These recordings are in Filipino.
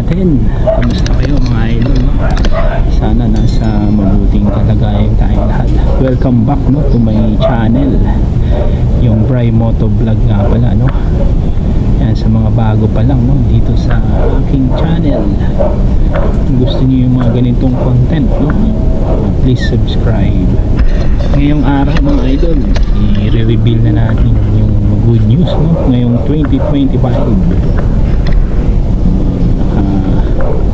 natin. Kamusta kayo mga idol, no? Sana nasa mabuting kalagayan tayo lahat. Welcome back, no, to my channel, yung Bry Moto Vlog nga pala, no? Yan, sa mga bago pa lang, no, dito sa aking channel. Kung gusto niyo yung mga ganitong content, no, please subscribe. Ngayong araw mga idol, i-reveal na natin yung good news, no, ngayong 2025.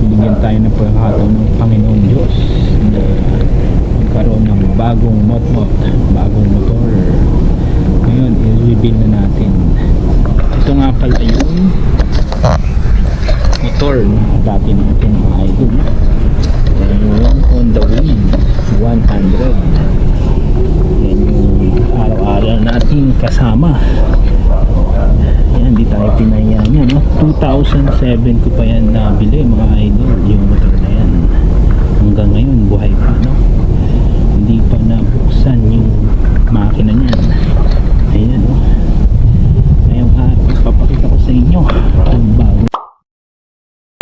Binigyan tayo ng pagkakataon ng Panginoon Diyos na magkaroon ng bagong bagong motor. Ngayon, i-reveal na natin. Ito nga pala yung motor na dati natin mga idol, no? Yung Honda Wing 100. Yan yung araw-araw natin kasama. Yan, di tayo pinaya niya, no? 2007 ko pa yan nabili mga idol, yung motor na yan. Hanggang ngayon buhay pa, no? Hindi pa nabuksan yung makina niyan. Ayan, no? Ngayong araw papakita ko sa inyo ang bago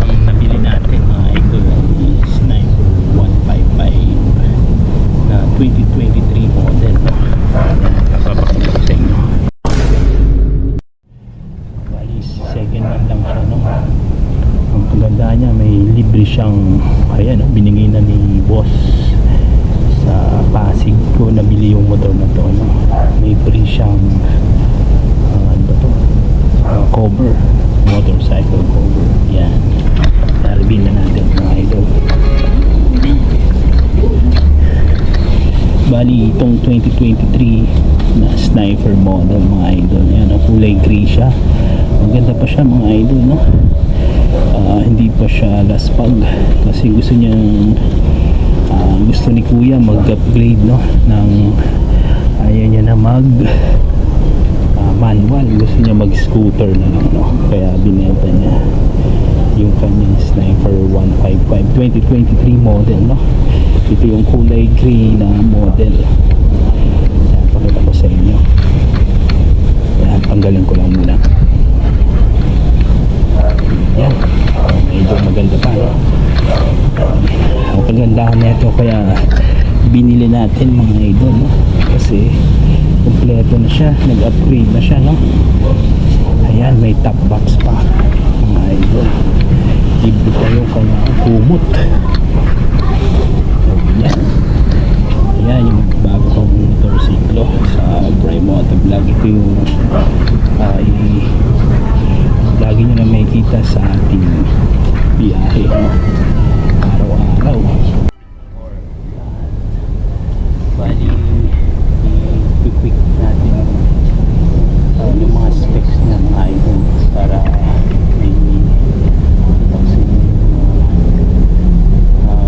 ang nabili natin mga idol is 9155 na 2023 model, no? Papakita ko sa inyo. Second hand lang siya, no? Ang paganda niya, may libre siyang, ayan, no? Binigay na ni boss sa Pasig ko nabili yung motor na to, no? May free siyang ano ba to? Cover, motorcycle cover. Yan, naribin na natin mga idol. Bali itong 2023 na sniper model mga idol. Yan, kulay gray siya. Maganda pa siya mga idol, no? Hindi pa siya laspag kasi gusto niyang gusto ni kuya mag-upgrade, no, ng ayaw niya na mag manual, gusto niya mag-scooter na lang, no? Kaya binenta niya yung kanyang sniper 155 2023 model, no? Ito yung kulay gray na model. Yan, pakita ko sa inyo. Yan, tanggalin ko lang muna. Yan, medyo maganda pa, no? Ang kagandahan nito kaya binili natin mga idol, no? Kasi kompleto na siya, nag-upgrade na siya, no? Ayan, may top box pa mga idol. Libre pa yung kanyang kumot. Ayan, ayan yung bago kong motorsiklo sa Bry Moto Vlog. Ito yung lagi nyo na makikita sa ating biyahe, no? Araw-araw. Bali i-quick natin yung mga specs na mga item para may kasi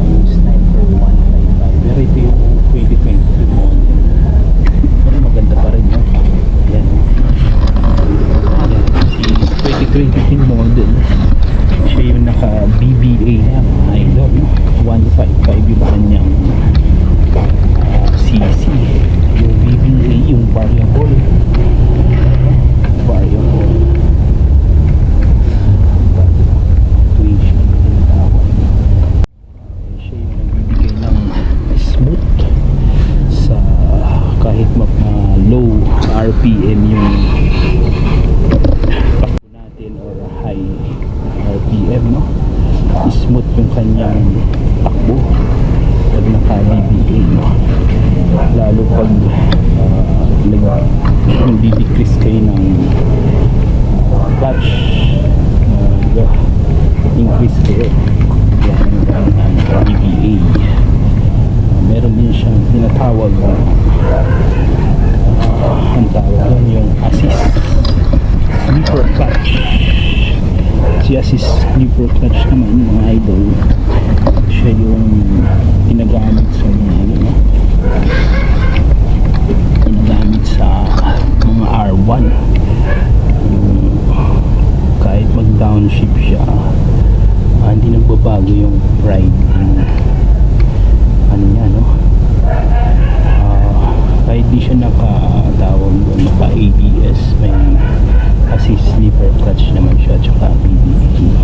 yung sniper 155, pero ito yung 2023 model, pero maganda pa rin, no? Ayan, si 2023 model siya yung naka BBA na mga idol, no? 155 yung kanyang CC. Yung BBA yung variable tuition yung tawag. Siya yung nagbibigay ng smooth sa kahit low RPM yung takbo natin or high RPM, no? Smooth yung kanyang takbo pag naka BBA, no? Lalo pag nagdi-decrease kayo ng clutch, increase kayo. Yan ang BBA. Meron din siyang tinatawag ang tawag doon yung assist sleeper clutch. Si assist sleeper clutch naman mga idol, siya yung ginagamit sa mga ano, ginagamit sa mga R1, yung kahit mag downshift siya, hindi nagbabago yung ride ano niya, no? Kahit di siya nakatawag doon, naka ABS, may assist sleeper clutch naman siya, tsaka BBA.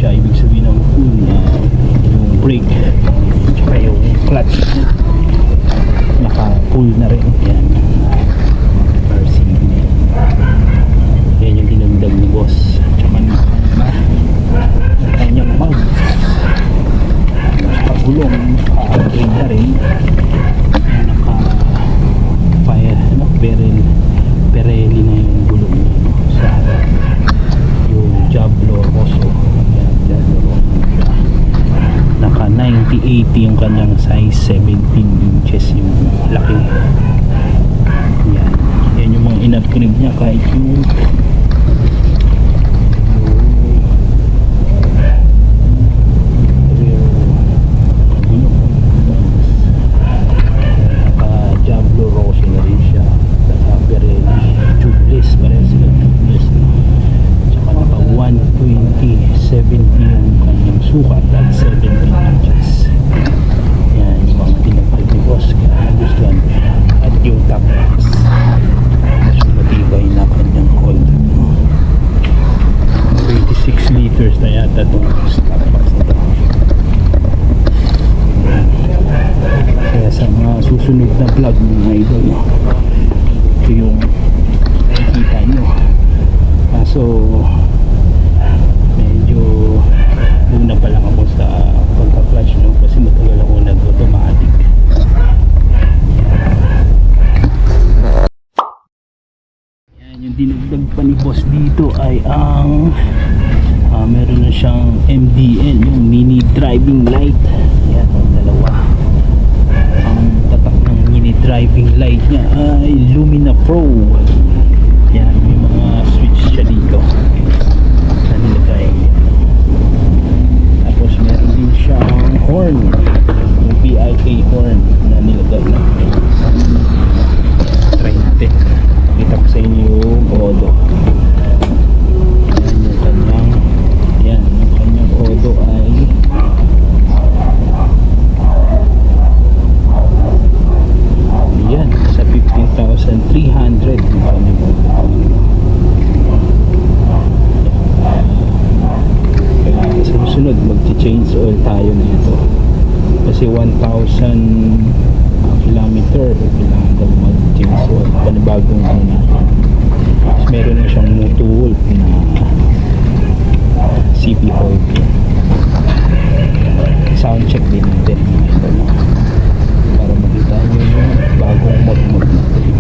siya, ibig sabihin ng full yung brake tsaka yung clutch naka full na rin. Yan RCB na yan. Yan yung dinagdag ni boss. Tsaka na kanyang mount tsaka gulong naka-upgrade na rin, naka fire Pirelli na yung gulong sa harap, yung Diablo Rosso. Yan, Diablo Rosso siya. Naka 90-80 yung kanyang size, 17 inches yung laki. Yan yung mga in-upgrade niya, kahit yung Diablo Rosso na rin siya. Naka Pirelli tubeless, parehas sila tubeless, tsaka naka 120-70 yung kanyang sukat at 17 inches. Yan yung mga tinapal ni boss, kaya nagustuhan ko siya. At yung top box mas matibay na kanyang cold, 26 liters na yata itong top box nito. Kaya sa mga susunod na vlog mga idol, ito yung nakikita nyo. Kaso medyo una pa lang ako sa pagka-clutch, no? Kasi matagal ako nag-automatic. Yan yung dinagdag pa ni boss dito ay ang meron na siyang MDL, yung mini driving light. Yan ang dalawa. Ang tatak ng mini driving light niya ay Lumina Pro. Yan, may mga switch siya dito na nilagay. Tapos meron din siyang horn, yung PIK horn na nilagay na. Try natin, pakita ko sa inyo yung Odo. Yan yung kanyang Odo ay yan, sa 15,300 yung kanyang Odo. Kaya sa susunod magti-change oil tayo dito kasi 1,000 kilometer kailangan daw mag-change oil, panibagong ano na. Tapos meron na siyang Motovolk na CP oil. Sound check din natin para makita nyo yung bagong mod natin.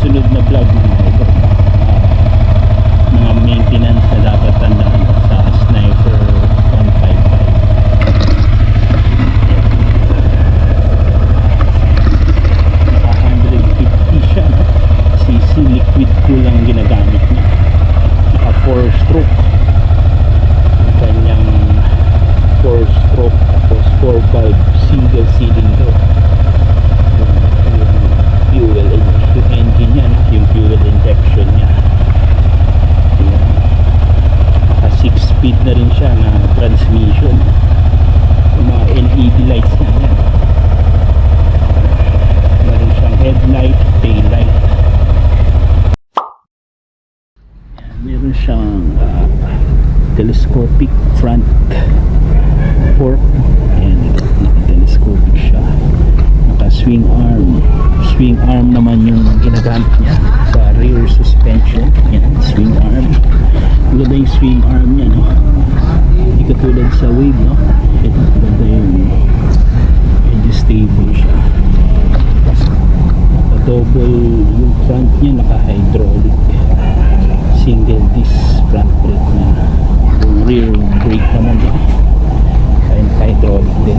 Sunod na vlog mga maintenance na dapat tandaan sa Sniper 155. 150 siya, cc liquid cool lang ginagamit niya. Naka 4 stroke ang kanyang 4 stroke, tapos 4 valve single cylinder. Fuel, yung engine niya, yung fuel injection niya. Naka 6 speed na rin siya na transmission. Yung mga LED lights na yan. Meron siyang headlight, taillight. Meron siyang telescopic front fork. Ayan, naka-telescopic siya. Naka-swing arm naman yung ginagamit niya sa rear suspension. Yan, swing arm. Maganda yung swing arm niya, no? Hindi katulad sa Wave, no? Ito, maganda yung medyo stable siya. Naka-double yung front niya, naka-hydraulic single disc front brake na. Yung rear brake naman, hydraulic din.